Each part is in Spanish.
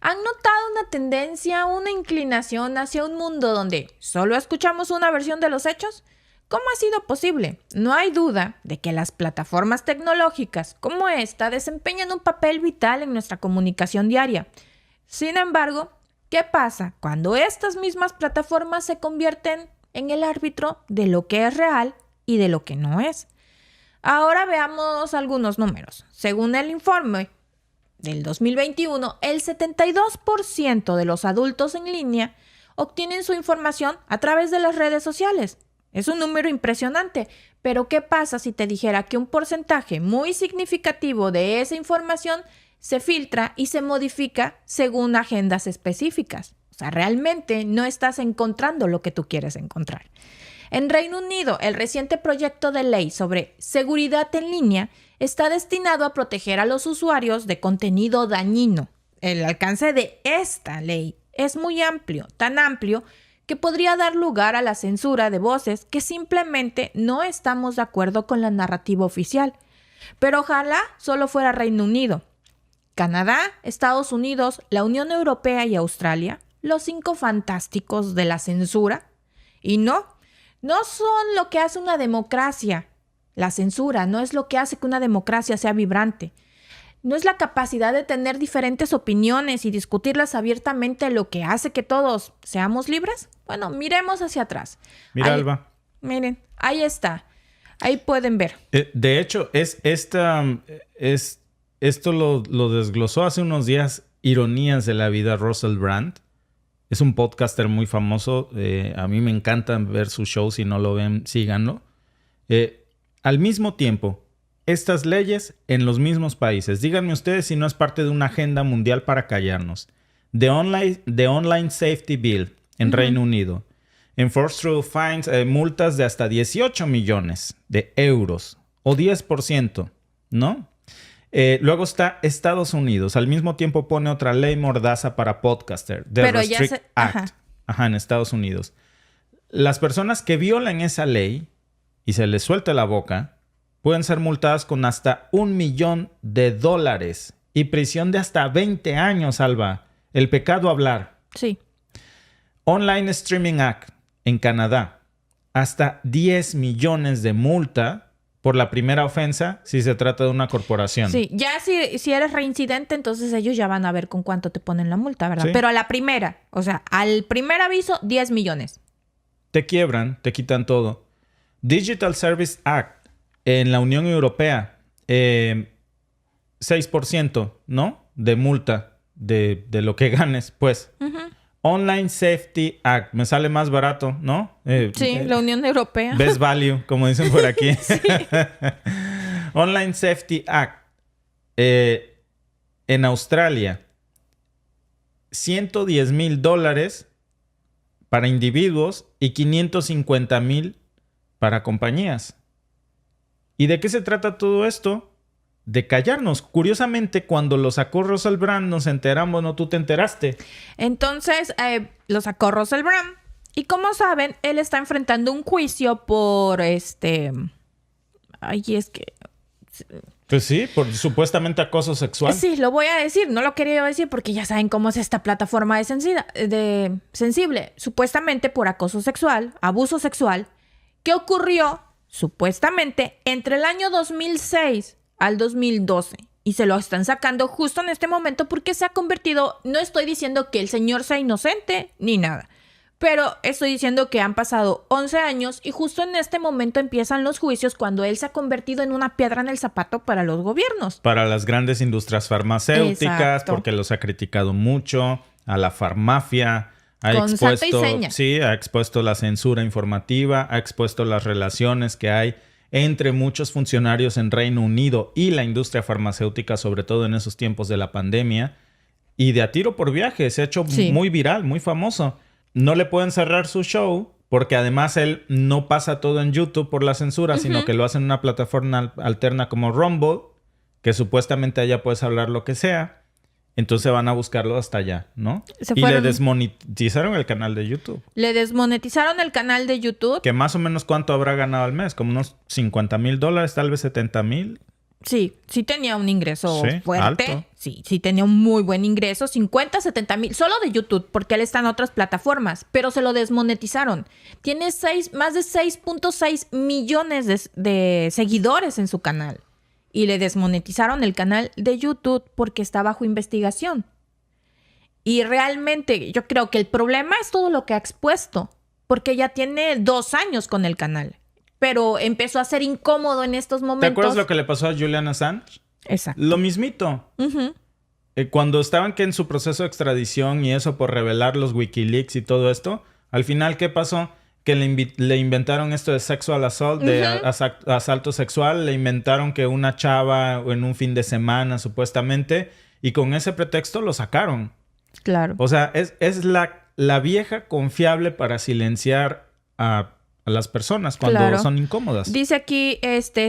¿Han notado una tendencia, una inclinación hacia un mundo donde solo escuchamos una versión de los hechos? ¿Cómo ha sido posible? No hay duda de que las plataformas tecnológicas como esta desempeñan un papel vital en nuestra comunicación diaria. Sin embargo, ¿qué pasa cuando estas mismas plataformas se convierten en el árbitro de lo que es real y de lo que no es? Ahora veamos algunos números. Según el informe del 2021, el 72% de los adultos en línea obtienen su información a través de las redes sociales. Es un número impresionante, pero ¿qué pasa si te dijera que un porcentaje muy significativo de esa información se filtra y se modifica según agendas específicas? O sea, realmente no estás encontrando lo que tú quieres encontrar. En Reino Unido, el reciente proyecto de ley sobre seguridad en línea está destinado a proteger a los usuarios de contenido dañino. El alcance de esta ley es muy amplio, tan amplio que podría dar lugar a la censura de voces que simplemente no estamos de acuerdo con la narrativa oficial. Pero ojalá solo fuera Reino Unido. Canadá, Estados Unidos, la Unión Europea y Australia, los 5 fantásticos de la censura. Y no son lo que hace una democracia. La censura no es lo que hace que una democracia sea vibrante. No es la capacidad de tener diferentes opiniones y discutirlas abiertamente lo que hace que todos seamos libres. Bueno, miremos hacia atrás. Mira, ahí, Alba. Miren, ahí está. Ahí pueden ver. De hecho, esto lo desglosó hace unos días Ironías de la Vida Russell Brand. Es un podcaster muy famoso. A mí me encanta ver su show. Si no lo ven, síganlo. Al mismo tiempo, estas leyes en los mismos países. Díganme ustedes si no es parte de una agenda mundial para callarnos. The Online Safety Bill en Reino Unido. Enforced through fines, multas de hasta 18 millones de euros o 10%, ¿no? Luego está Estados Unidos. Al mismo tiempo pone otra ley mordaza para podcaster. The Restrict Act. En Estados Unidos. Las personas que violan esa ley y se les suelta la boca pueden ser multadas con hasta $1 millón y prisión de hasta 20 años, Alba. El pecado hablar. Sí. Online Streaming Act en Canadá. Hasta 10 millones de multa por la primera ofensa si se trata de una corporación. Sí, ya si eres reincidente, entonces ellos ya van a ver con cuánto te ponen la multa, ¿verdad? Sí. Pero a la primera, o sea, al primer aviso, 10 millones. Te quiebran, te quitan todo. Digital Service Act en la Unión Europea, 6%, ¿no? De multa de lo que ganes, pues. Online Safety Act. Me sale más barato, ¿no? Sí, la Unión Europea. Best value, como dicen por aquí. Sí. Online Safety Act. En Australia, $110,000 para individuos y $550,000 para compañías. ¿Y de qué se trata todo esto? De callarnos. Curiosamente, cuando lo sacó Russell Brand, nos enteramos, ¿no? Tú te enteraste. Entonces, lo sacó Russell Brand. Y como saben, él está enfrentando un juicio por Ay, es que... Pues sí, por supuestamente acoso sexual. Sí, lo voy a decir. No lo quería decir porque ya saben cómo es esta plataforma sensible. Supuestamente por acoso sexual, abuso sexual, que ocurrió supuestamente entre el año 2006 al 2012. Y se lo están sacando justo en este momento porque se ha convertido... No estoy diciendo que el señor sea inocente ni nada. Pero estoy diciendo que han pasado 11 años y justo en este momento empiezan los juicios cuando él se ha convertido en una piedra en el zapato para los gobiernos. Para las grandes industrias farmacéuticas. Exacto. Porque los ha criticado mucho. A la farmafia. Ha expuesto la censura informativa. Ha expuesto las relaciones que hay entre muchos funcionarios en Reino Unido y la industria farmacéutica, sobre todo en esos tiempos de la pandemia. Y de a tiro por viaje. Se ha hecho muy viral, muy famoso. No le pueden cerrar su show porque además él no pasa todo en YouTube por la censura, sino que lo hace en una plataforma alterna como Rumble, que supuestamente allá puedes hablar lo que sea. Entonces van a buscarlo hasta allá, ¿no? Le desmonetizaron el canal de YouTube. Le desmonetizaron el canal de YouTube. Que más o menos ¿cuánto habrá ganado al mes? Como unos $50,000, tal vez $70,000. Sí, sí tenía un ingreso fuerte. Alto. Sí tenía un muy buen ingreso. 50, 70 mil. Solo de YouTube, porque él está en otras plataformas. Pero se lo desmonetizaron. Tiene más de 6.6 millones de seguidores en su canal. Y le desmonetizaron el canal de YouTube porque está bajo investigación. Y realmente yo creo que el problema es todo lo que ha expuesto. Porque ya tiene 2 años con el canal. Pero empezó a ser incómodo en estos momentos. ¿Te acuerdas lo que le pasó a Julian Assange? Exacto. Lo mismito. Uh-huh. Cuando estaban en su proceso de extradición y eso por revelar los Wikileaks y todo esto, al final, ¿qué pasó? Que le inventaron esto de sexual assault, de asalto sexual. Le inventaron que una chava en un fin de semana, supuestamente, y con ese pretexto lo sacaron. Claro. O sea, es la vieja confiable para silenciar a las personas cuando son incómodas. Dice aquí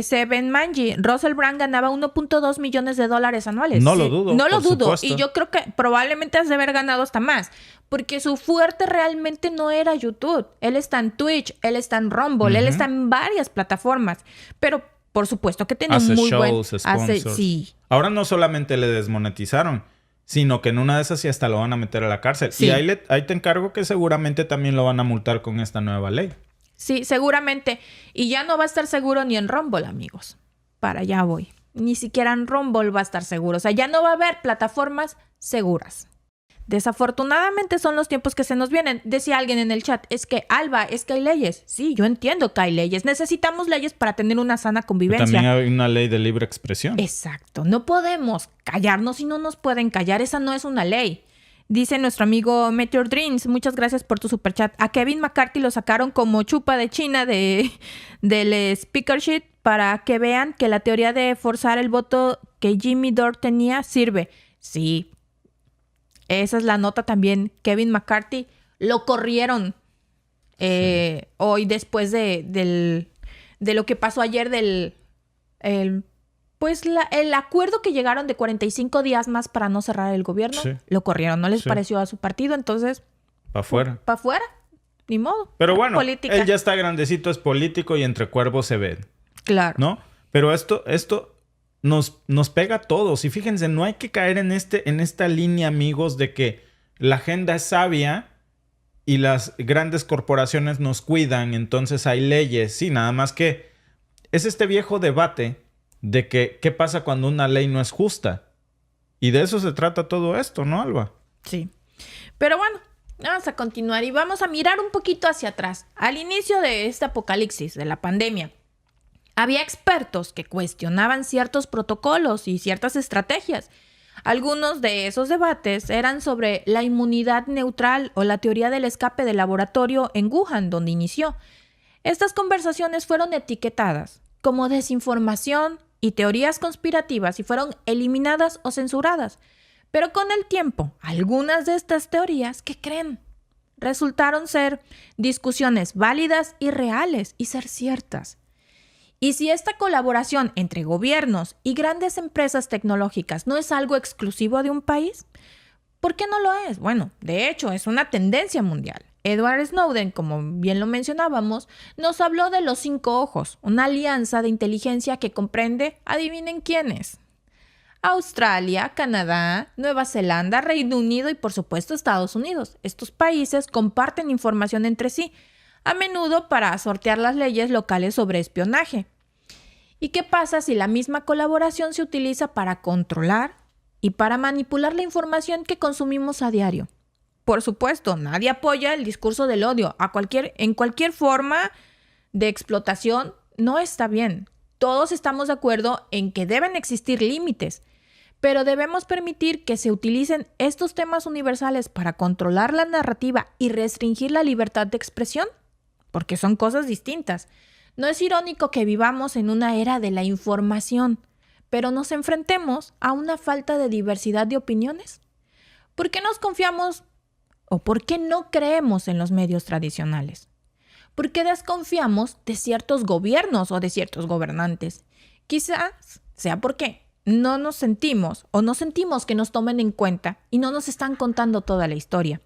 Seven Manji, Russell Brand ganaba 1.2 millones de dólares anuales. No lo dudo. No lo dudo. Supuesto. Y yo creo que probablemente has de haber ganado hasta más. Porque su fuerte realmente no era YouTube. Él está en Twitch, él está en Rumble, él está en varias plataformas. Pero por supuesto que tenía un muy buen... Sí. Ahora no solamente le desmonetizaron, sino que en una de esas sí hasta lo van a meter a la cárcel. Sí. Y ahí te encargo que seguramente también lo van a multar con esta nueva ley. Sí, seguramente. Y ya no va a estar seguro ni en Rumble, amigos. Para allá voy. Ni siquiera en Rumble va a estar seguro. O sea, ya no va a haber plataformas seguras. Desafortunadamente son los tiempos que se nos vienen. Decía alguien en el chat, es que Alba, es que hay leyes. Sí, yo entiendo que hay leyes. Necesitamos leyes para tener una sana convivencia. Pero también hay una ley de libre expresión. Exacto. No podemos callarnos y no nos pueden callar. Esa no es una ley. Dice nuestro amigo Meteor Dreams, muchas gracias por tu superchat. A Kevin McCarthy lo sacaron como chupa de China del speakership para que vean que la teoría de forzar el voto que Jimmy Dore tenía sirve. Sí, esa es la nota también. Kevin McCarthy lo corrieron hoy después de lo que pasó ayer el acuerdo que llegaron de 45 días más para no cerrar el gobierno, lo corrieron. No les pareció a su partido, entonces... Para afuera. Para afuera. Ni modo. Pero bueno, política. Él ya está grandecito, es político y entre cuervos se ven. Claro. ¿No? Pero esto nos pega a todos. Y fíjense, no hay que caer en esta línea, amigos, de que la agenda es sabia y las grandes corporaciones nos cuidan, entonces hay leyes. Sí, nada más que es este viejo debate de que qué pasa cuando una ley no es justa. Y de eso se trata todo esto, ¿no, Alba? Sí. Pero bueno, vamos a continuar y vamos a mirar un poquito hacia atrás. Al inicio de este apocalipsis, de la pandemia, había expertos que cuestionaban ciertos protocolos y ciertas estrategias. Algunos de esos debates eran sobre la inmunidad neutral o la teoría del escape del laboratorio en Wuhan, donde inició. Estas conversaciones fueron etiquetadas como desinformación y teorías conspirativas y fueron eliminadas o censuradas. Pero con el tiempo, algunas de estas teorías, ¿qué creen? Resultaron ser discusiones válidas y reales y ser ciertas. Y si esta colaboración entre gobiernos y grandes empresas tecnológicas no es algo exclusivo de un país, ¿por qué no lo es? Bueno, de hecho, es una tendencia mundial. Edward Snowden, como bien lo mencionábamos, nos habló de los 5 ojos, una alianza de inteligencia que comprende, adivinen quiénes: Australia, Canadá, Nueva Zelanda, Reino Unido y por supuesto Estados Unidos. Estos países comparten información entre sí, a menudo para sortear las leyes locales sobre espionaje. ¿Y qué pasa si la misma colaboración se utiliza para controlar y para manipular la información que consumimos a diario? Por supuesto, nadie apoya el discurso del odio. En cualquier forma de explotación no está bien. Todos estamos de acuerdo en que deben existir límites, pero debemos permitir que se utilicen estos temas universales para controlar la narrativa y restringir la libertad de expresión, porque son cosas distintas. ¿No es irónico que vivamos en una era de la información, pero nos enfrentemos a una falta de diversidad de opiniones? ¿Por qué nos confiamos o por qué no creemos en los medios tradicionales? ¿Por qué desconfiamos de ciertos gobiernos o de ciertos gobernantes? Quizás sea porque no nos sentimos que nos tomen en cuenta y no nos están contando toda la historia.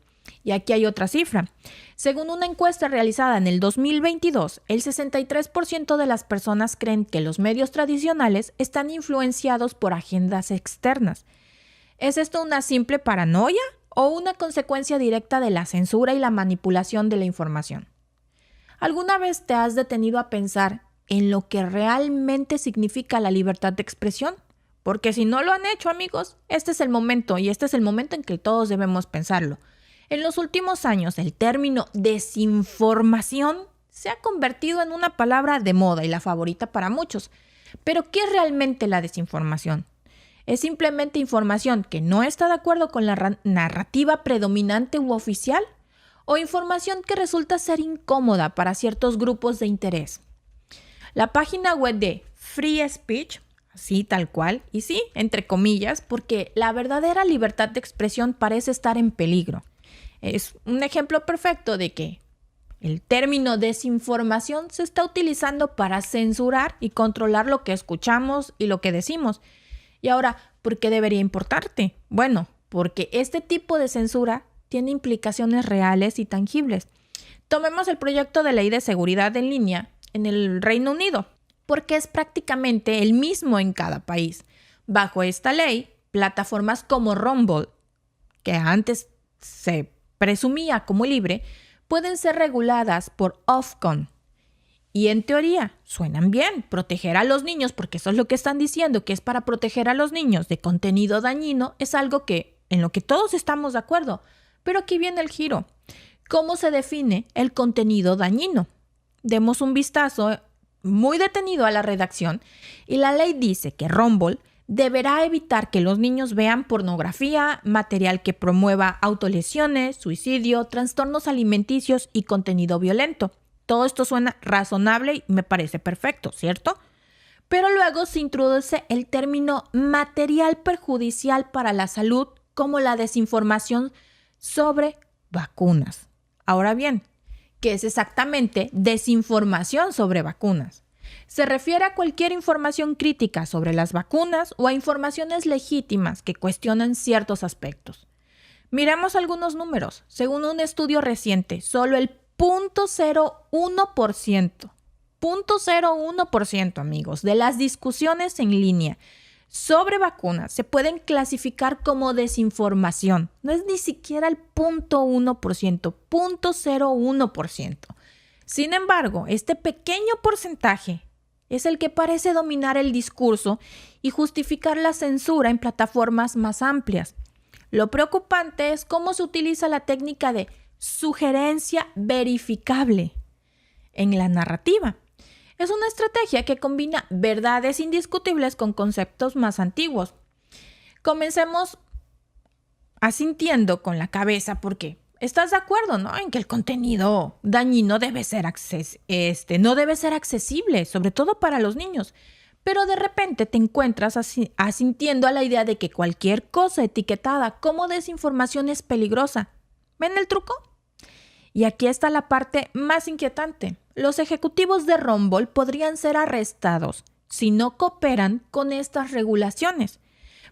Y aquí hay otra cifra. Según una encuesta realizada en el 2022, el 63% de las personas creen que los medios tradicionales están influenciados por agendas externas. ¿Es esto una simple paranoia o una consecuencia directa de la censura y la manipulación de la información? ¿Alguna vez te has detenido a pensar en lo que realmente significa la libertad de expresión? Porque si no lo han hecho, amigos, este es el momento y este es el momento en que todos debemos pensarlo. En los últimos años, el término desinformación se ha convertido en una palabra de moda y la favorita para muchos. Pero, ¿qué es realmente la desinformación? ¿Es simplemente información que no está de acuerdo con la narrativa predominante u oficial? ¿O información que resulta ser incómoda para ciertos grupos de interés? La página web de Free Speech, así tal cual, y sí, entre comillas, porque la verdadera libertad de expresión parece estar en peligro. Es un ejemplo perfecto de que el término desinformación se está utilizando para censurar y controlar lo que escuchamos y lo que decimos. Y ahora, ¿por qué debería importarte? Bueno, porque este tipo de censura tiene implicaciones reales y tangibles. Tomemos el proyecto de ley de seguridad en línea en el Reino Unido, porque es prácticamente el mismo en cada país. Bajo esta ley, plataformas como Rumble, que antes se presumía como libre, pueden ser reguladas por Ofcom. Y en teoría, suenan bien, proteger a los niños, porque eso es lo que están diciendo, que es para proteger a los niños de contenido dañino, es algo en lo que todos estamos de acuerdo. Pero aquí viene el giro. ¿Cómo se define el contenido dañino? Demos un vistazo muy detenido a la redacción y la ley dice que Rumble deberá evitar que los niños vean pornografía, material que promueva autolesiones, suicidio, trastornos alimenticios y contenido violento. Todo esto suena razonable y me parece perfecto, ¿cierto? Pero luego se introduce el término material perjudicial para la salud, como la desinformación sobre vacunas. Ahora bien, ¿qué es exactamente desinformación sobre vacunas? Se refiere a cualquier información crítica sobre las vacunas o a informaciones legítimas que cuestionan ciertos aspectos. Miremos algunos números. Según un estudio reciente, solo el 0.01%, amigos, de las discusiones en línea sobre vacunas se pueden clasificar como desinformación. No es ni siquiera el 0.1%, 0.01%. Sin embargo, este pequeño porcentaje es el que parece dominar el discurso y justificar la censura en plataformas más amplias. Lo preocupante es cómo se utiliza la técnica de sugerencia verificable en la narrativa. Es una estrategia que combina verdades indiscutibles con conceptos más antiguos. Comencemos asintiendo con la cabeza porque estás de acuerdo, ¿no? En que el contenido dañino debe ser no debe ser accesible, sobre todo para los niños. Pero de repente te encuentras asintiendo a la idea de que cualquier cosa etiquetada como desinformación es peligrosa. ¿Ven el truco? Y aquí está la parte más inquietante. Los ejecutivos de Rumble podrían ser arrestados si no cooperan con estas regulaciones.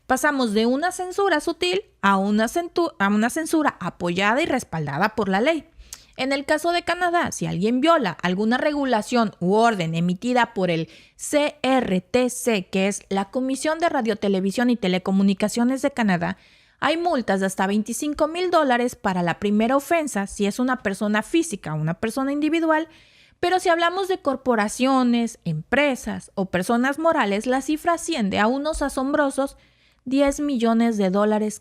Pasamos de una censura sutil a una censura apoyada y respaldada por la ley. En el caso de Canadá, si alguien viola alguna regulación u orden emitida por el CRTC, que es la Comisión de Radio, Televisión y Telecomunicaciones de Canadá, hay multas de hasta $25,000 para la primera ofensa si es una persona física o una persona individual, pero si hablamos de corporaciones, empresas o personas morales, la cifra asciende a unos asombrosos $10 millones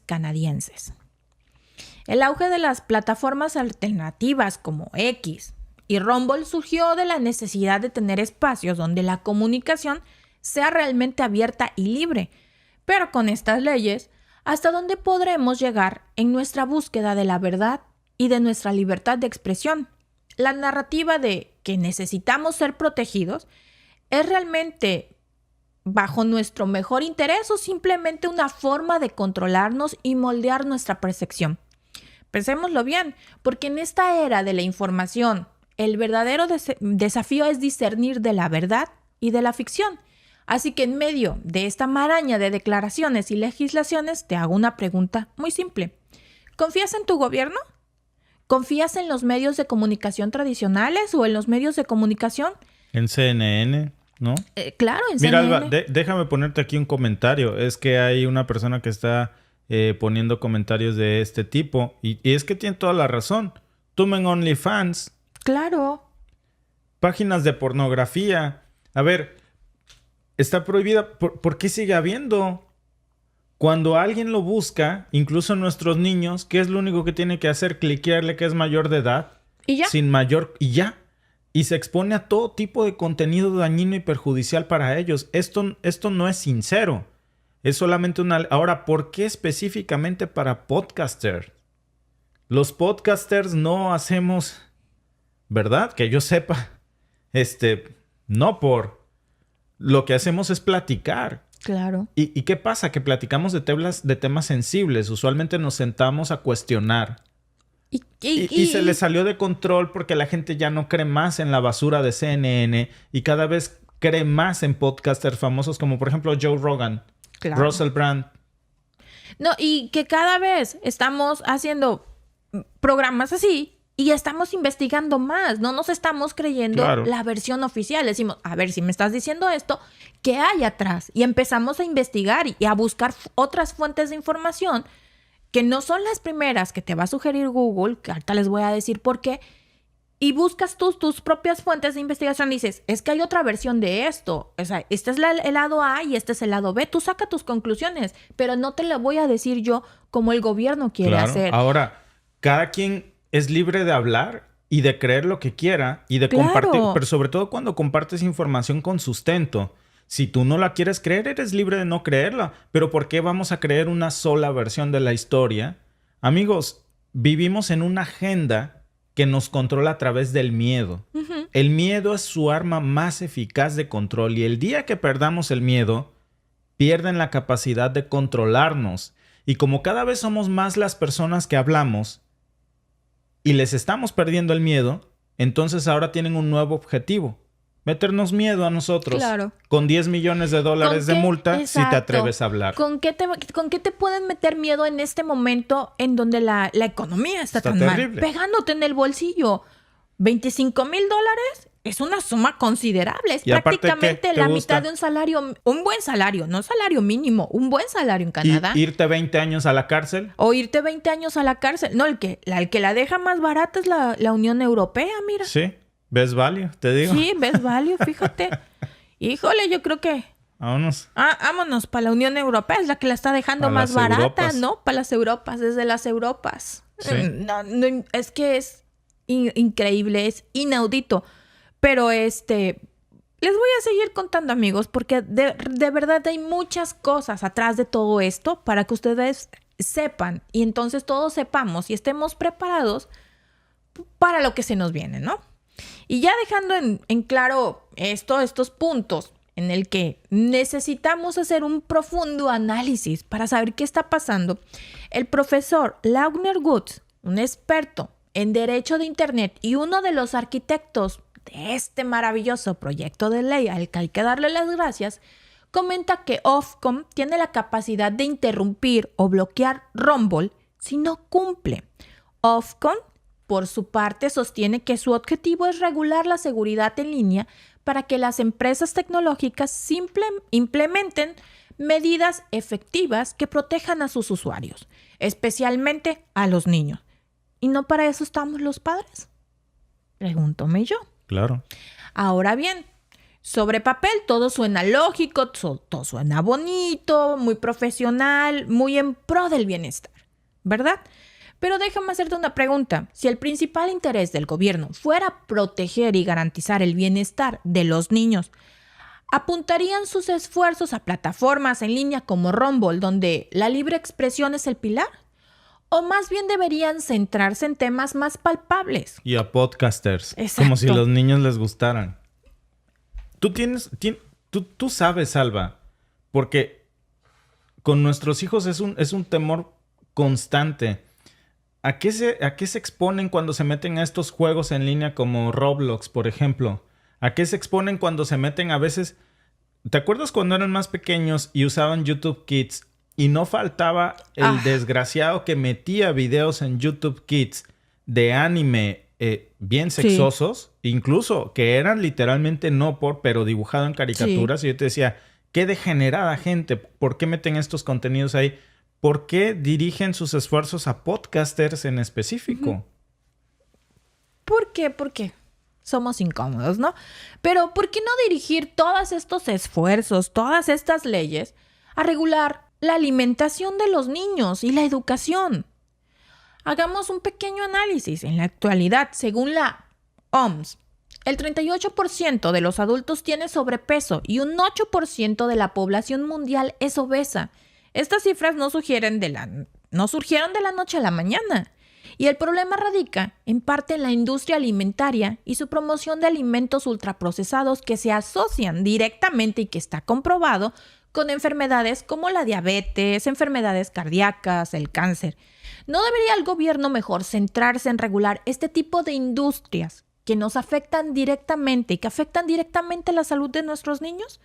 canadienses. El auge de las plataformas alternativas como X y Rumble surgió de la necesidad de tener espacios donde la comunicación sea realmente abierta y libre, pero con estas leyes, ¿hasta dónde podremos llegar en nuestra búsqueda de la verdad y de nuestra libertad de expresión? La narrativa de que necesitamos ser protegidos es realmente bajo nuestro mejor interés o simplemente una forma de controlarnos y moldear nuestra percepción. Pensémoslo bien, porque en esta era de la información, el verdadero desafío es discernir de la verdad y de la ficción. Así que en medio de esta maraña de declaraciones y legislaciones te hago una pregunta muy simple. ¿Confías en tu gobierno? ¿Confías en los medios de comunicación tradicionales o en los medios de comunicación? En CNN, ¿no? Claro, en Mira, CNN. Alba, déjame ponerte aquí un comentario. Es que hay una persona que está poniendo comentarios de este tipo. Y es que tiene toda la razón. Tomen OnlyFans. Claro. Páginas de pornografía. A ver, está prohibida. ¿Por qué sigue habiendo? Cuando alguien lo busca, incluso nuestros niños, ¿qué es lo único que tiene que hacer? Cliquearle que es mayor de edad. ¿Y ya? Sin mayor... Y ya. Y se expone a todo tipo de contenido dañino y perjudicial para ellos. Esto no es sincero. Es solamente una... Ahora, ¿por qué específicamente para podcasters? Los podcasters no hacemos... ¿Verdad? Que yo sepa. No por... Lo que hacemos es platicar. Claro. ¿Y qué pasa? Que platicamos de temas sensibles. Usualmente nos sentamos a cuestionar. Y se le salió de control porque la gente ya no cree más en la basura de CNN y cada vez cree más en podcasters famosos como por ejemplo Joe Rogan, Claro. Russell Brand. No, y que cada vez estamos haciendo programas así y estamos investigando más. No nos estamos creyendo Claro. la versión oficial. Decimos, a ver, si me estás diciendo esto, ¿qué hay atrás? Y empezamos a investigar y a buscar otras fuentes de información que no son las primeras que te va a sugerir Google, que ahorita les voy a decir por qué, y buscas tus propias fuentes de investigación y dices, es que hay otra versión de esto. O sea, este es el lado A y este es el lado B. Tú saca tus conclusiones, pero no te lo voy a decir yo como el gobierno quiere Claro. hacer. Ahora, cada quien es libre de hablar y de creer lo que quiera y de Claro. compartir, pero sobre todo cuando compartes información con sustento. Si tú no la quieres creer, eres libre de no creerla. Pero ¿por qué vamos a creer una sola versión de la historia? Amigos, vivimos en una agenda que nos controla a través del miedo. Ujú. El miedo es su arma más eficaz de control y el día que perdamos el miedo, pierden la capacidad de controlarnos. Y como cada vez somos más las personas que hablamos y les estamos perdiendo el miedo, entonces ahora tienen un nuevo objetivo. Meternos miedo a nosotros. Claro. Con $10 millones de multa si te Exacto. atreves a hablar. ¿Con qué te pueden meter miedo en este momento en donde la economía está tan terrible. mal? Pegándote en el bolsillo. $25,000 es una suma considerable. Es Y aparte, prácticamente ¿qué te la gusta? mitad de un salario, un buen salario, no salario mínimo, un buen salario en Canadá. Irte 20 años a la cárcel. O irte 20 años a la cárcel. No, el que la deja más barata es la Unión Europea, mira. Sí. ¿Ves value? Te digo. Sí, ves value, fíjate. Híjole, yo creo que... Vámonos. Vámonos, para la Unión Europea, es la que la está dejando A más las barata, Europas. ¿no? Para las Europas, desde las Europas. Sí. No, es que es increíble, es inaudito. Pero les voy a seguir contando, amigos, porque de verdad hay muchas cosas atrás de todo esto para que ustedes sepan y entonces todos sepamos y estemos preparados para lo que se nos viene, ¿no? Y ya dejando en claro estos puntos en el que necesitamos hacer un profundo análisis para saber qué está pasando, el profesor Laugner Woods, un experto en derecho de Internet y uno de los arquitectos de este maravilloso proyecto de ley al que hay que darle las gracias, comenta que Ofcom tiene la capacidad de interrumpir o bloquear Rumble si no cumple. Ofcom, por su parte, sostiene que su objetivo es regular la seguridad en línea para que las empresas tecnológicas implementen medidas efectivas que protejan a sus usuarios, especialmente a los niños. ¿Y no para eso estamos los padres? Pregúntome yo. Claro. Ahora bien, sobre papel todo suena lógico, todo suena bonito, muy profesional, muy en pro del bienestar, ¿verdad? Pero déjame hacerte una pregunta. Si el principal interés del gobierno fuera proteger y garantizar el bienestar de los niños, ¿apuntarían sus esfuerzos a plataformas en línea como Rumble, donde la libre expresión es el pilar? ¿O más bien deberían centrarse en temas más palpables? Y a podcasters. Exacto. Como si los niños les gustaran. Tú sabes, Alba, porque con nuestros hijos es un temor constante. ¿A qué se exponen cuando se meten a estos juegos en línea como Roblox, por ejemplo? ¿A qué se exponen cuando se meten a veces? ¿Te acuerdas cuando eran más pequeños y usaban YouTube Kids? Y no faltaba el desgraciado que metía videos en YouTube Kids de anime bien sexosos, incluso que eran literalmente pero dibujado en caricaturas. Y yo te decía, qué degenerada gente. ¿Por qué meten estos contenidos ahí? ¿Por qué dirigen sus esfuerzos a podcasters en específico? ¿Por qué? Porque somos incómodos, ¿no? Pero ¿por qué no dirigir todos estos esfuerzos, todas estas leyes a regular la alimentación de los niños y la educación? Hagamos un pequeño análisis. En la actualidad, según la OMS, el 38% de los adultos tiene sobrepeso y un 8% de la población mundial es obesa. Estas cifras no surgieron de la noche a la mañana. Y el problema radica, en parte, en la industria alimentaria y su promoción de alimentos ultraprocesados que se asocian directamente y que está comprobado con enfermedades como la diabetes, enfermedades cardíacas, el cáncer. ¿No debería el gobierno mejor centrarse en regular este tipo de industrias que nos afectan directamente y que afectan directamente la salud de nuestros niños?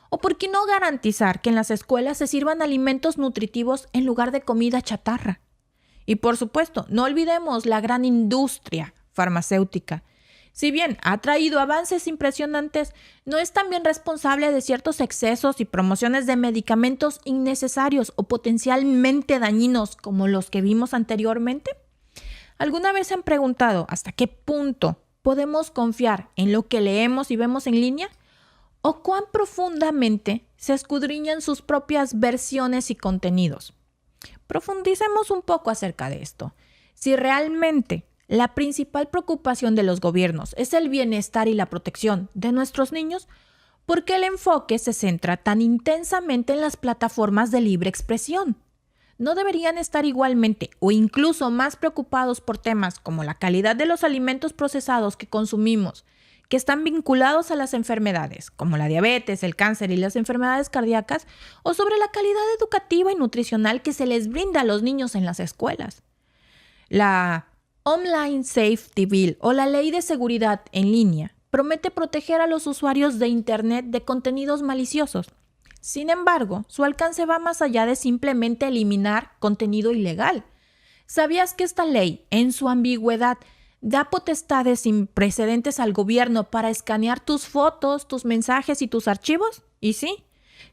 ¿O por qué no garantizar que en las escuelas se sirvan alimentos nutritivos en lugar de comida chatarra? Y por supuesto, no olvidemos la gran industria farmacéutica. Si bien ha traído avances impresionantes, ¿no es también responsable de ciertos excesos y promociones de medicamentos innecesarios o potencialmente dañinos como los que vimos anteriormente? ¿Alguna vez se han preguntado hasta qué punto podemos confiar en lo que leemos y vemos en línea? ¿O cuán profundamente se escudriñan sus propias versiones y contenidos? Profundicemos un poco acerca de esto. Si realmente la principal preocupación de los gobiernos es el bienestar y la protección de nuestros niños, ¿por qué el enfoque se centra tan intensamente en las plataformas de libre expresión? ¿No deberían estar igualmente o incluso más preocupados por temas como la calidad de los alimentos procesados que consumimos, que están vinculados a las enfermedades, como la diabetes, el cáncer y las enfermedades cardíacas, o sobre la calidad educativa y nutricional que se les brinda a los niños en las escuelas? La Online Safety Bill, o la Ley de Seguridad en Línea, promete proteger a los usuarios de Internet de contenidos maliciosos. Sin embargo, su alcance va más allá de simplemente eliminar contenido ilegal. ¿Sabías que esta ley, en su ambigüedad, da potestades sin precedentes al gobierno para escanear tus fotos, tus mensajes y tus archivos? Y sí,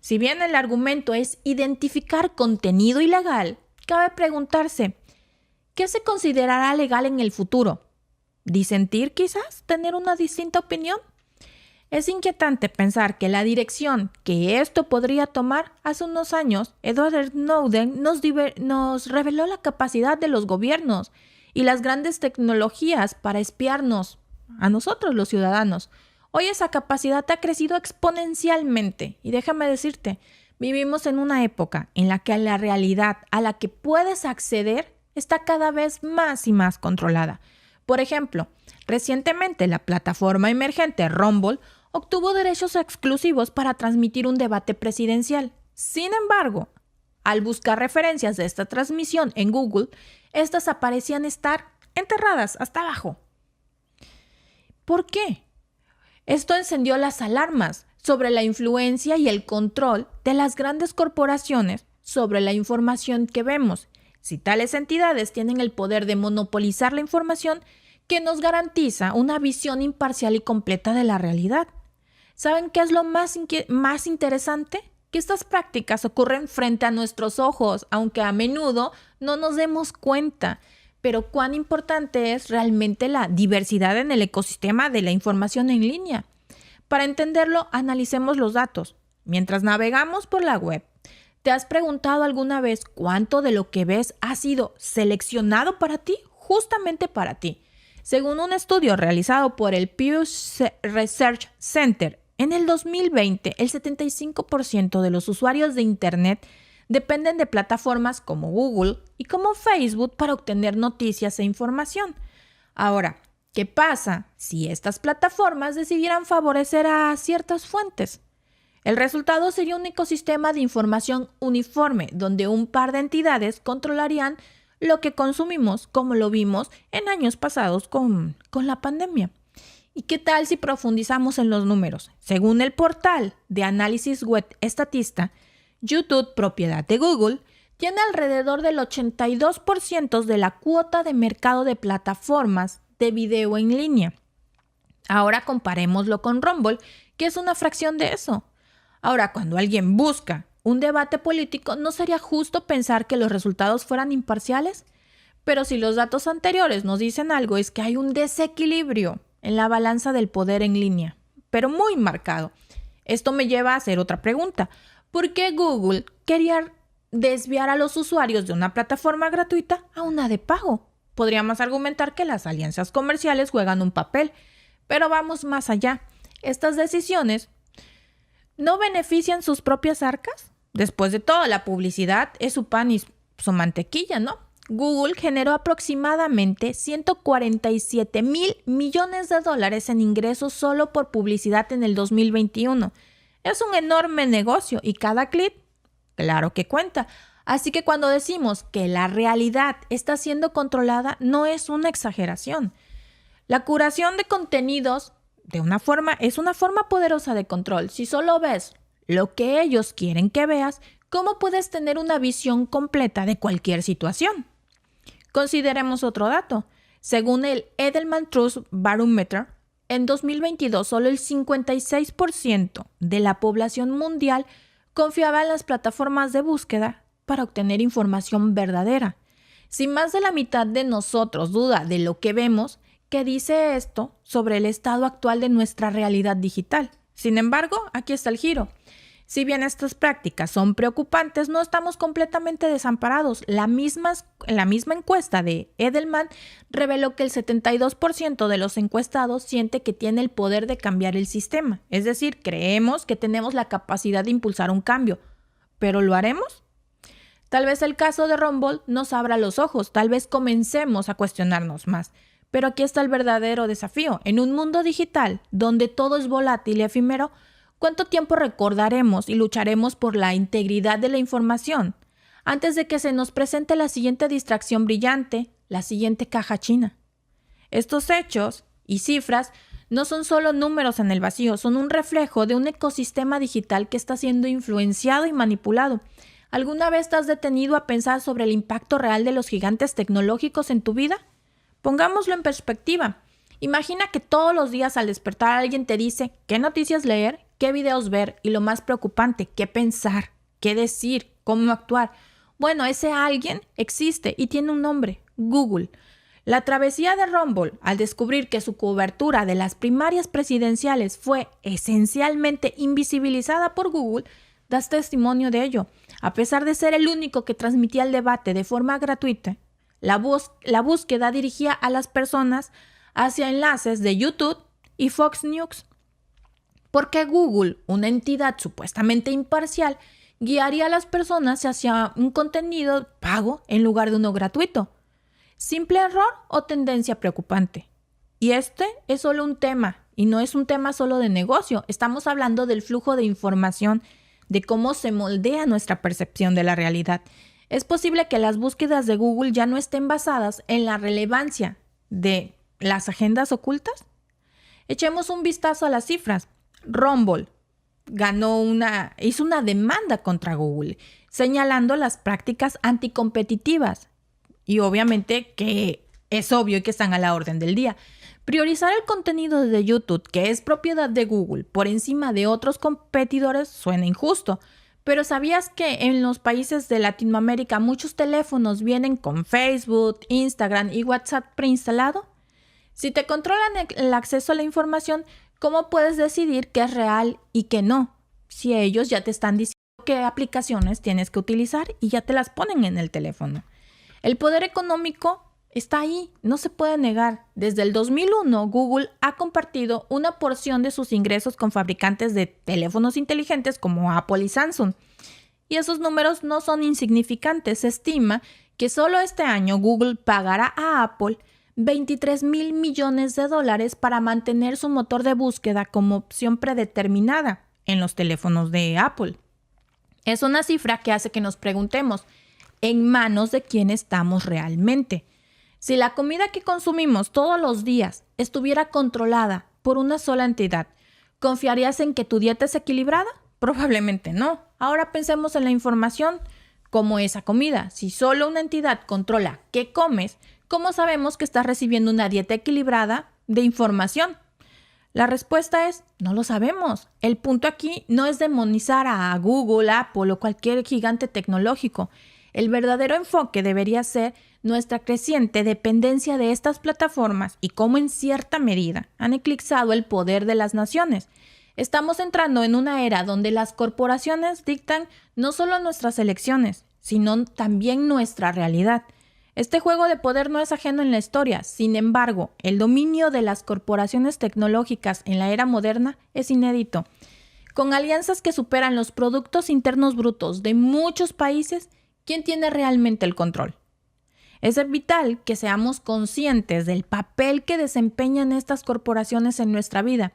si bien el argumento es identificar contenido ilegal, cabe preguntarse, ¿qué se considerará legal en el futuro? ¿Disentir quizás? ¿Tener una distinta opinión? Es inquietante pensar que la dirección que esto podría tomar. Hace unos años, Edward Snowden nos reveló la capacidad de los gobiernos y las grandes tecnologías para espiarnos a nosotros los ciudadanos. Hoy esa capacidad ha crecido exponencialmente y déjame decirte, vivimos en una época en la que la realidad a la que puedes acceder está cada vez más y más controlada. Por ejemplo, recientemente la plataforma emergente Rumble obtuvo derechos exclusivos para transmitir un debate presidencial. Sin embargo, al buscar referencias de esta transmisión en Google, estas aparecían estar enterradas hasta abajo. ¿Por qué? Esto encendió las alarmas sobre la influencia y el control de las grandes corporaciones sobre la información que vemos. Si tales entidades tienen el poder de monopolizar la información, que nos garantiza una visión imparcial y completa de la realidad. ¿Saben qué es lo más interesante? Que estas prácticas ocurren frente a nuestros ojos, aunque a menudo no nos demos cuenta. Pero cuán importante es realmente la diversidad en el ecosistema de la información en línea. Para entenderlo, analicemos los datos. Mientras navegamos por la web, ¿te has preguntado alguna vez cuánto de lo que ves ha sido seleccionado para ti? Justamente para ti. Según un estudio realizado por el Pew Research Center, en el 2020, el 75% de los usuarios de Internet dependen de plataformas como Google y como Facebook para obtener noticias e información. Ahora, ¿qué pasa si estas plataformas decidieran favorecer a ciertas fuentes? El resultado sería un ecosistema de información uniforme, donde un par de entidades controlarían lo que consumimos, como lo vimos en años pasados con la pandemia. ¿Y qué tal si profundizamos en los números? Según el portal de análisis web Statista, YouTube, propiedad de Google, tiene alrededor del 82% de la cuota de mercado de plataformas de video en línea. Ahora comparémoslo con Rumble, que es una fracción de eso. Ahora, cuando alguien busca un debate político, ¿no sería justo pensar que los resultados fueran imparciales? Pero si los datos anteriores nos dicen algo, es que hay un desequilibrio en la balanza del poder en línea, pero muy marcado. Esto me lleva a hacer otra pregunta. ¿Por qué Google quería desviar a los usuarios de una plataforma gratuita a una de pago? Podríamos argumentar que las alianzas comerciales juegan un papel, pero vamos más allá. Estas decisiones ¿no benefician sus propias arcas? Después de todo, la publicidad es su pan y su mantequilla, ¿no? Google generó aproximadamente 147,000 millones de dólares en ingresos solo por publicidad en el 2021. Es un enorme negocio y cada clic, claro que cuenta. Así que cuando decimos que la realidad está siendo controlada, no es una exageración. La curación de contenidos es una forma poderosa de control. Si solo ves lo que ellos quieren que veas, ¿cómo puedes tener una visión completa de cualquier situación? Consideremos otro dato. Según el Edelman Trust Barometer, en 2022 solo el 56% de la población mundial confiaba en las plataformas de búsqueda para obtener información verdadera. Si más de la mitad de nosotros duda de lo que vemos, ¿qué dice esto sobre el estado actual de nuestra realidad digital? Sin embargo, aquí está el giro. Si bien estas prácticas son preocupantes, no estamos completamente desamparados. La misma encuesta de Edelman reveló que el 72% de los encuestados siente que tiene el poder de cambiar el sistema. Es decir, creemos que tenemos la capacidad de impulsar un cambio. ¿Pero lo haremos? Tal vez el caso de Rumble nos abra los ojos, tal vez comencemos a cuestionarnos más. Pero aquí está el verdadero desafío. En un mundo digital donde todo es volátil y efímero, ¿cuánto tiempo recordaremos y lucharemos por la integridad de la información antes de que se nos presente la siguiente distracción brillante, la siguiente caja china? Estos hechos y cifras no son solo números en el vacío, son un reflejo de un ecosistema digital que está siendo influenciado y manipulado. ¿Alguna vez te has detenido a pensar sobre el impacto real de los gigantes tecnológicos en tu vida? Pongámoslo en perspectiva. Imagina que todos los días al despertar alguien te dice qué noticias leer, qué videos ver y lo más preocupante, qué pensar, qué decir, cómo actuar. Bueno, ese alguien existe y tiene un nombre, Google. La travesía de Rumble, al descubrir que su cobertura de las primarias presidenciales fue esencialmente invisibilizada por Google, das testimonio de ello. A pesar de ser el único que transmitía el debate de forma gratuita, la búsqueda dirigía a las personas hacia enlaces de YouTube y Fox News. ¿Por qué Google, una entidad supuestamente imparcial, guiaría a las personas hacia un contenido pago en lugar de uno gratuito? ¿Simple error o tendencia preocupante? Y este es solo un tema, y no es un tema solo de negocio. Estamos hablando del flujo de información, de cómo se moldea nuestra percepción de la realidad. Es posible que las búsquedas de Google ya no estén basadas en la relevancia de las agendas ocultas. Echemos un vistazo a las cifras. Rumble hizo una demanda contra Google, señalando las prácticas anticompetitivas. Y obviamente que es obvio que están a la orden del día. Priorizar el contenido de YouTube, que es propiedad de Google, por encima de otros competidores suena injusto. Pero ¿sabías que en los países de Latinoamérica muchos teléfonos vienen con Facebook, Instagram y WhatsApp preinstalado? Si te controlan el acceso a la información, ¿cómo puedes decidir qué es real y qué no? Si ellos ya te están diciendo qué aplicaciones tienes que utilizar y ya te las ponen en el teléfono. El poder económico está ahí, no se puede negar. Desde el 2001, Google ha compartido una porción de sus ingresos con fabricantes de teléfonos inteligentes como Apple y Samsung. Y esos números no son insignificantes. Se estima que solo este año Google pagará a Apple 23,000 millones de dólares para mantener su motor de búsqueda como opción predeterminada en los teléfonos de Apple. Es una cifra que hace que nos preguntemos, ¿en manos de quién estamos realmente? Si la comida que consumimos todos los días estuviera controlada por una sola entidad, ¿confiarías en que tu dieta es equilibrada? Probablemente no. Ahora pensemos en la información. como esa comida. Si solo una entidad controla qué comes, ¿cómo sabemos que estás recibiendo una dieta equilibrada de información? La respuesta es, no lo sabemos. El punto aquí no es demonizar a Google, Apple o cualquier gigante tecnológico. El verdadero enfoque debería ser nuestra creciente dependencia de estas plataformas y cómo en cierta medida han eclipsado el poder de las naciones. Estamos entrando en una era donde las corporaciones dictan no solo nuestras elecciones, sino también nuestra realidad. Este juego de poder no es ajeno en la historia. Sin embargo, el dominio de las corporaciones tecnológicas en la era moderna es inédito. Con alianzas que superan los productos internos brutos de muchos países, ¿quién tiene realmente el control? Es vital que seamos conscientes del papel que desempeñan estas corporaciones en nuestra vida.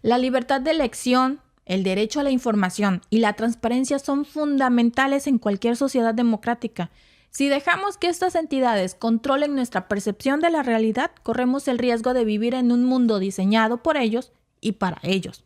La libertad de elección, el derecho a la información y la transparencia son fundamentales en cualquier sociedad democrática. Si dejamos que estas entidades controlen nuestra percepción de la realidad, corremos el riesgo de vivir en un mundo diseñado por ellos y para ellos.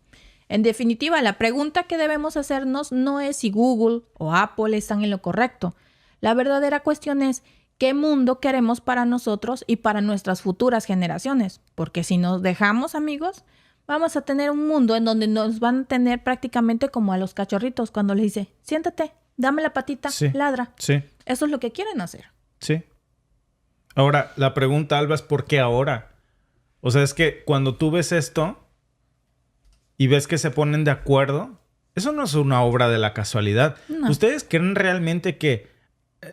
En definitiva, la pregunta que debemos hacernos no es si Google o Apple están en lo correcto. La verdadera cuestión es qué mundo queremos para nosotros y para nuestras futuras generaciones. Porque si nos dejamos, amigos, vamos a tener un mundo en donde nos van a tener prácticamente como a los cachorritos cuando les dice, siéntate, dame la patita, sí, ladra. Sí. Eso es lo que quieren hacer. Sí. Ahora, la pregunta, Alba, es ¿por qué ahora? O sea, es que cuando tú ves esto y ves que se ponen de acuerdo, eso no es una obra de la casualidad. No. ¿Ustedes creen realmente que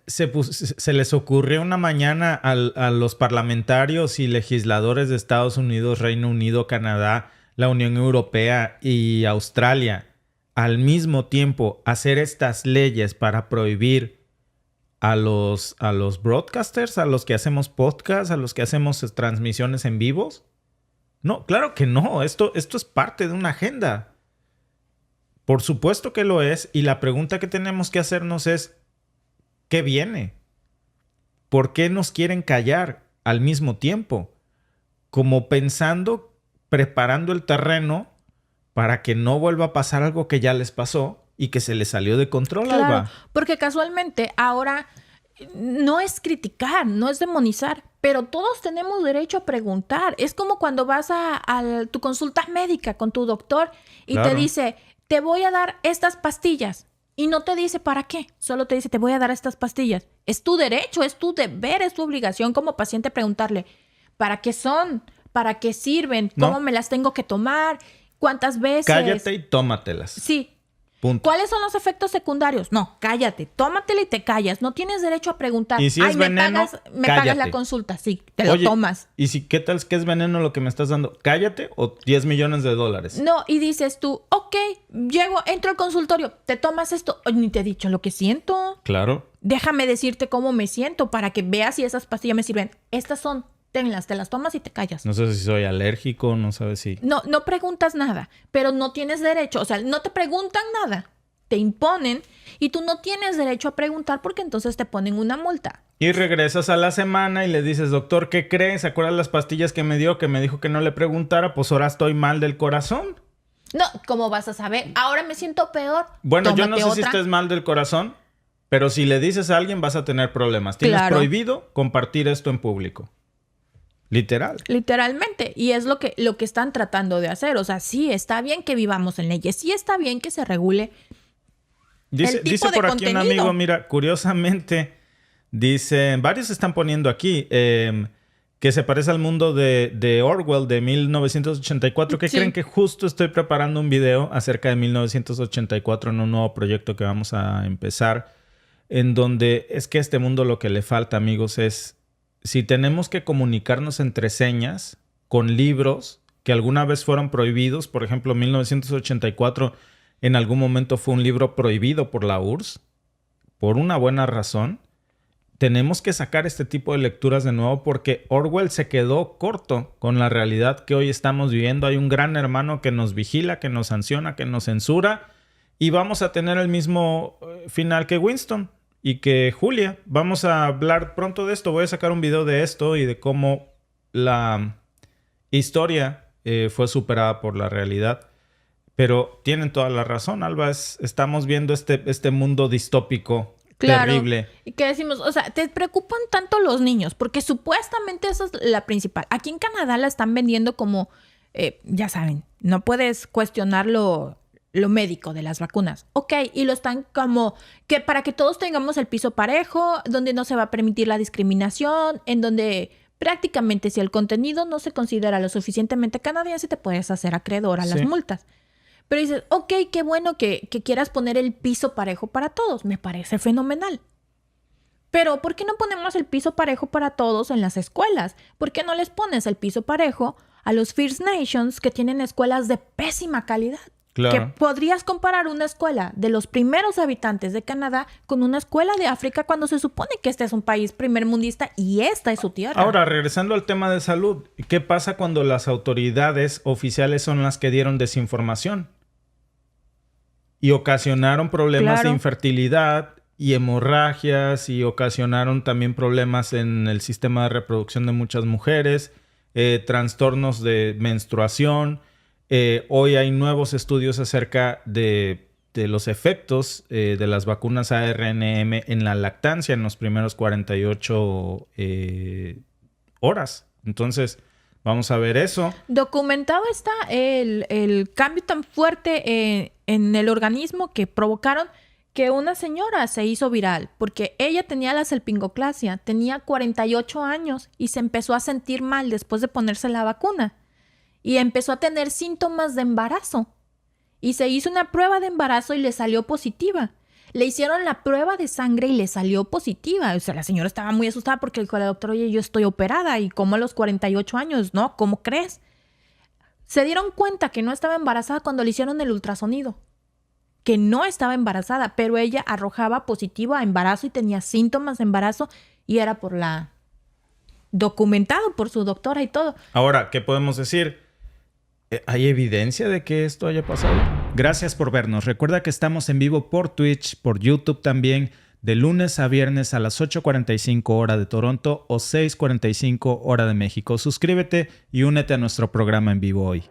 se les ocurrió una mañana a los parlamentarios y legisladores de Estados Unidos, Reino Unido, Canadá, la Unión Europea y Australia al mismo tiempo hacer estas leyes para prohibir a los broadcasters, a los que hacemos podcasts, a los que hacemos transmisiones en vivos? No, claro que no. Esto es parte de una agenda. Por supuesto que lo es. Y la pregunta que tenemos que hacernos es, ¿qué viene? ¿Por qué nos quieren callar al mismo tiempo? Como pensando, preparando el terreno para que no vuelva a pasar algo que ya les pasó y que se les salió de control, Claro, Alba. porque casualmente ahora no es criticar, no es demonizar, pero todos tenemos derecho a preguntar. Es como cuando vas a tu consulta médica con tu doctor y Claro. te dice, te voy a dar estas pastillas. Y no te dice para qué, solo te dice, te voy a dar estas pastillas. Es tu derecho, es tu deber, es tu obligación como paciente preguntarle, ¿para qué son? ¿Para qué sirven? ¿Cómo No. me las tengo que tomar? ¿Cuántas veces? Cállate y tómatelas. Sí. Punto. ¿Cuáles son los efectos secundarios? No, cállate, tómatela y te callas. No tienes derecho a preguntar. Y si es veneno, me pagas cállate. la consulta. Sí, te lo Oye, tomas. ¿y si qué tal que es veneno lo que me estás dando? ¿Cállate o 10 millones de dólares? No, y dices tú, ok, entro al consultorio, te tomas esto. Ay, ni te he dicho lo que siento. Claro. Déjame decirte cómo me siento para que veas si esas pastillas me sirven. Estas son, tenlas, te las tomas y te callas. No sé si soy alérgico, no sabes si... No preguntas nada, pero no tienes derecho. O sea, no te preguntan nada. Te imponen y tú no tienes derecho a preguntar porque entonces te ponen una multa. Y regresas a la semana y le dices, doctor, ¿qué crees? ¿Se acuerdan las pastillas que me dio? Que me dijo que no le preguntara. Pues ahora estoy mal del corazón. No, ¿cómo vas a saber? Ahora me siento peor. Bueno, yo no Tómate sé si otra. estés mal del corazón, pero si le dices a alguien vas a tener problemas. Tienes Claro. prohibido compartir esto en público. Literal. Literalmente. Y es lo que están tratando de hacer. O sea, sí, está bien que vivamos en leyes. Sí está bien que se regule. Dice tipo de por aquí un contenido. amigo, mira, curiosamente, dice, varios están poniendo aquí, que se parece al mundo de Orwell de 1984. ¿Qué Sí. creen? Que justo estoy preparando un video acerca de 1984 en un nuevo proyecto que vamos a empezar, en donde es que a este mundo lo que le falta, amigos, es si tenemos que comunicarnos entre señas con libros que alguna vez fueron prohibidos, por ejemplo, 1984 en algún momento fue un libro prohibido por la URSS, por una buena razón. Tenemos que sacar este tipo de lecturas de nuevo porque Orwell se quedó corto con la realidad que hoy estamos viviendo. Hay un gran hermano que nos vigila, que nos sanciona, que nos censura y vamos a tener el mismo final que Winston y que Julia. Vamos a hablar pronto de esto. Voy a sacar un video de esto y de cómo la historia fue superada por la realidad. Pero tienen toda la razón, Alba. Estamos viendo este mundo distópico Claro. Terrible. Y que decimos, o sea, te preocupan tanto los niños, porque supuestamente esa es la principal. Aquí en Canadá la están vendiendo como, ya saben, no puedes cuestionar lo médico de las vacunas. Ok, y lo están como que para que todos tengamos el piso parejo, donde no se va a permitir la discriminación, en donde prácticamente si el contenido no se considera lo suficientemente canadiense, te puedes hacer acreedor a las multas. Pero dices, ok, qué bueno que quieras poner el piso parejo para todos. Me parece fenomenal. Pero, ¿por qué no ponemos el piso parejo para todos en las escuelas? ¿Por qué no les pones el piso parejo a los First Nations que tienen escuelas de pésima calidad? Claro. Que podrías comparar una escuela de los primeros habitantes de Canadá con una escuela de África cuando se supone que este es un país primermundista y esta es su tierra. Ahora, regresando al tema de salud, ¿qué pasa cuando las autoridades oficiales son las que dieron desinformación? Y ocasionaron problemas de infertilidad y hemorragias y ocasionaron también problemas en el sistema de reproducción de muchas mujeres, trastornos de menstruación. Hoy hay nuevos estudios acerca de los efectos de las vacunas ARNM en la lactancia en los primeros 48 horas. Entonces, vamos a ver eso. Documentado está el cambio tan fuerte en el organismo que provocaron que una señora se hizo viral porque ella tenía la salpingoclasia, tenía 48 años y se empezó a sentir mal después de ponerse la vacuna y empezó a tener síntomas de embarazo y se hizo una prueba de embarazo y le salió positiva. Le hicieron la prueba de sangre y le salió positiva. O sea, la señora estaba muy asustada porque le dijo a la doctora, oye, yo estoy operada y como a los 48 años, ¿no? ¿Cómo crees? Se dieron cuenta que no estaba embarazada cuando le hicieron el ultrasonido. Que no estaba embarazada, pero ella arrojaba positivo a embarazo y tenía síntomas de embarazo y era por documentado por su doctora y todo. Ahora, ¿qué podemos decir? ¿Hay evidencia de que esto haya pasado? Gracias por vernos. Recuerda que estamos en vivo por Twitch, por YouTube también, de lunes a viernes a las 8:45 hora de Toronto o 6:45 hora de México. Suscríbete y únete a nuestro programa en vivo hoy.